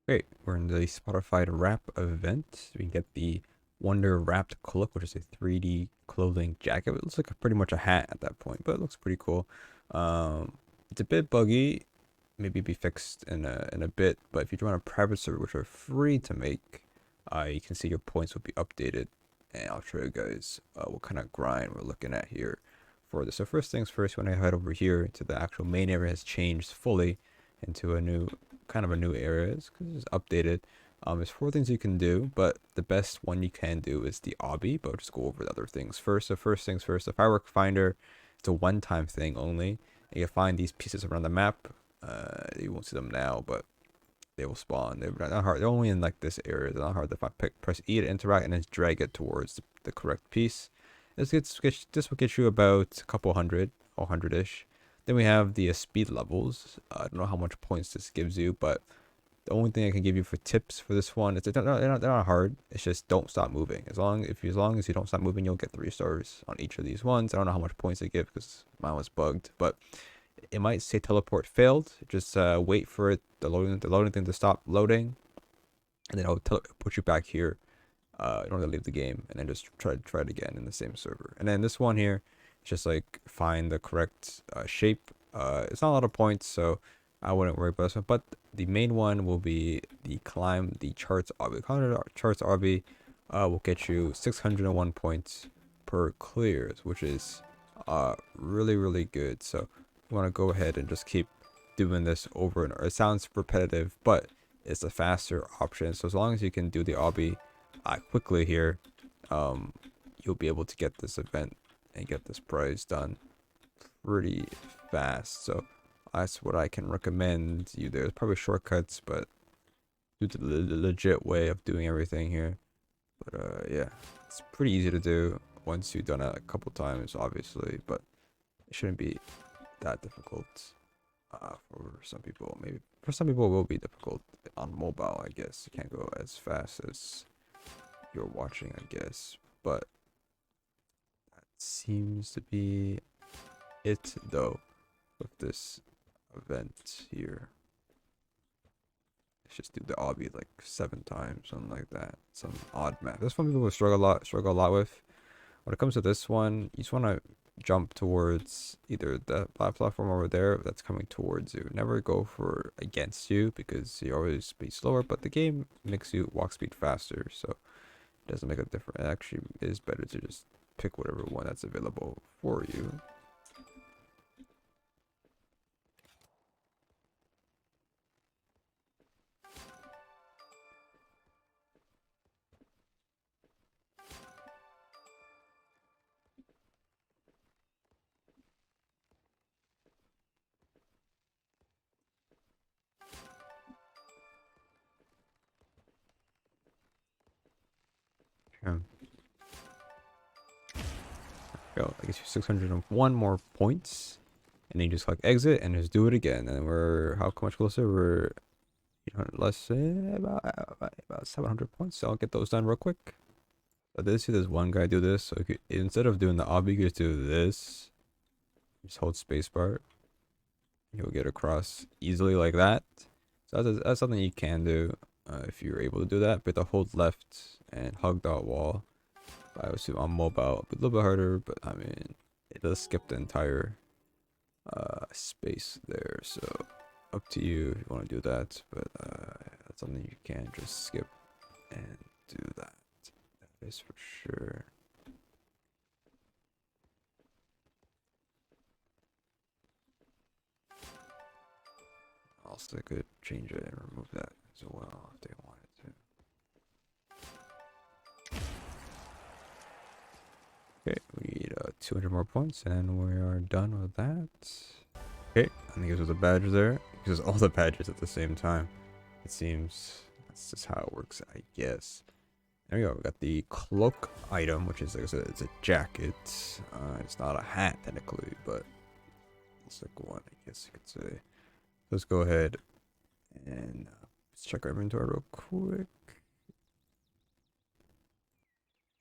Great, we're in the Spotify Wrap event. We can get the Wonder Wrapped Cloak, which is a 3D clothing jacket. It looks like pretty much a hat at that point, but it looks pretty cool. It's a bit buggy, maybe be fixed in a bit. But if you join a private server, which are free to make, you can see your points will be updated, and I'll show you guys what kind of grind we're looking at here for this. So first things first, when I head over here to the actual main area, has changed fully into a new kind of a new area because it's updated. There's four things you can do, but the best one you can do is the obby. But I'll just go over the other things first. So first things first, the firework finder, it's a one-time thing only. You can find these pieces around the map. You won't see them now, but they will spawn. They're not hard. They're only in like this area. They're not hard to find. Press E to interact and then drag it towards the correct piece. This will get you about a couple hundred or hundred-ish. Then we have the speed levels. I don't know how much points this gives you, but the only thing I can give you for tips for this one is they're not hard. It's just don't stop moving. As long as you don't stop moving, you'll get 3 stars on each of these ones. I don't know how much points they give because mine was bugged, but it might say teleport failed. Just wait for the loading thing to stop loading, and then it'll put you back here in order to leave the game, and then just try it again in the same server. And then this one here, just like find the correct shape. It's not a lot of points, so I wouldn't worry about this one. But the main one will be the climb the charts obby. Climb the charts obby will get you 601 points per clears, which is really good. So you want to go ahead and just keep doing this over and over. It sounds repetitive, but it's a faster option. So as long as you can do the obby quickly here, um, you'll be able to get this event and get this prize done pretty fast. So that's what I can recommend you. There's probably shortcuts, but do the legit way of doing everything here. But yeah, it's pretty easy to do once you've done it a couple times, obviously, but it shouldn't be that difficult for some people. Maybe for some people it will be difficult on mobile, I guess. You can't go as fast as you're watching, I guess. But that seems to be it, though, with this event here. Let's just do the obby like 7 times, something like that. Some odd map. This one people will struggle a lot with. When it comes to this one, you just want to jump towards either the platform over there that's coming towards you. Never go for against you because you always be slower, but the game makes you walk speed faster, so it doesn't make a difference. It actually is better to just pick whatever one that's available for you. Yeah. Go. I guess you 601 more points, and then you just click exit and just do it again. And we're how much closer? We're 800 less, about 700 points. So I'll get those done real quick. I did see this one guy do this. So instead of doing the obby, you just do this. Just hold spacebar. You'll get across easily like that. So that's something you can do if you're able to do that. But to hold left and hug that wall. I was on mobile, a little bit harder, but I mean, it does skip the entire space there. So up to you if you want to do that, but that's something you can just skip and do that. That is for sure. Also, could change it and remove that as well if they wanted to. Okay, we need 200 more points, and we are done with that. Okay, I think it was a badge there. Because all the badges at the same time. It seems that's just how it works, I guess. There we go. We got the cloak item, which is like I said, it's a jacket. It's not a hat technically, but it's like one, I guess you could say. Let's go ahead and let's check our inventory real quick.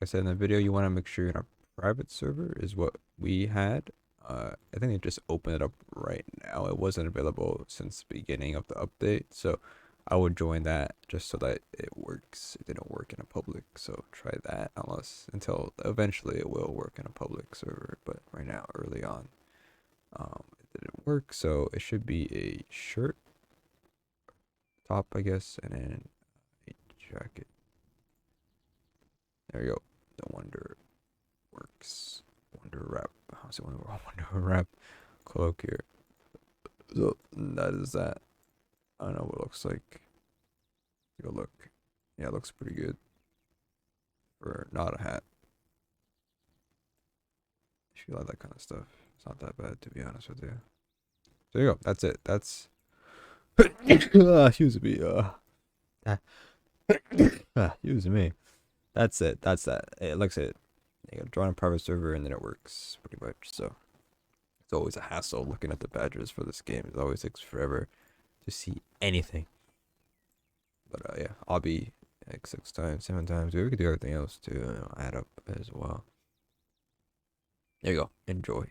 Like I said in the video, you want to make sure you're in a private server is what we had. I think they just opened it up right now. It wasn't available since the beginning of the update, so I would join that just so that it works. It didn't work in a public, so try that unless until eventually it will work in a public server. But right now, early on, it didn't work. So it should be a shirt top, I guess, and then a jacket. There you go. The Wonder works. Wonder wrap. How's it Wonder wrap cloak here? So that is that. I don't know what it looks like. Take a look. Yeah, it looks pretty good for not a hat. If you like that kind of stuff, it's not that bad to be honest with you. There you go. That's it. That's excuse me. Excuse me. That's it. That's that. It looks it. You gotta join a private server and then it works pretty much. So it's always a hassle looking at the badges for this game. It always takes forever to see anything. But yeah, I'll be like 6 times, 7 times. We could do everything else to add up as well. There you go. Enjoy.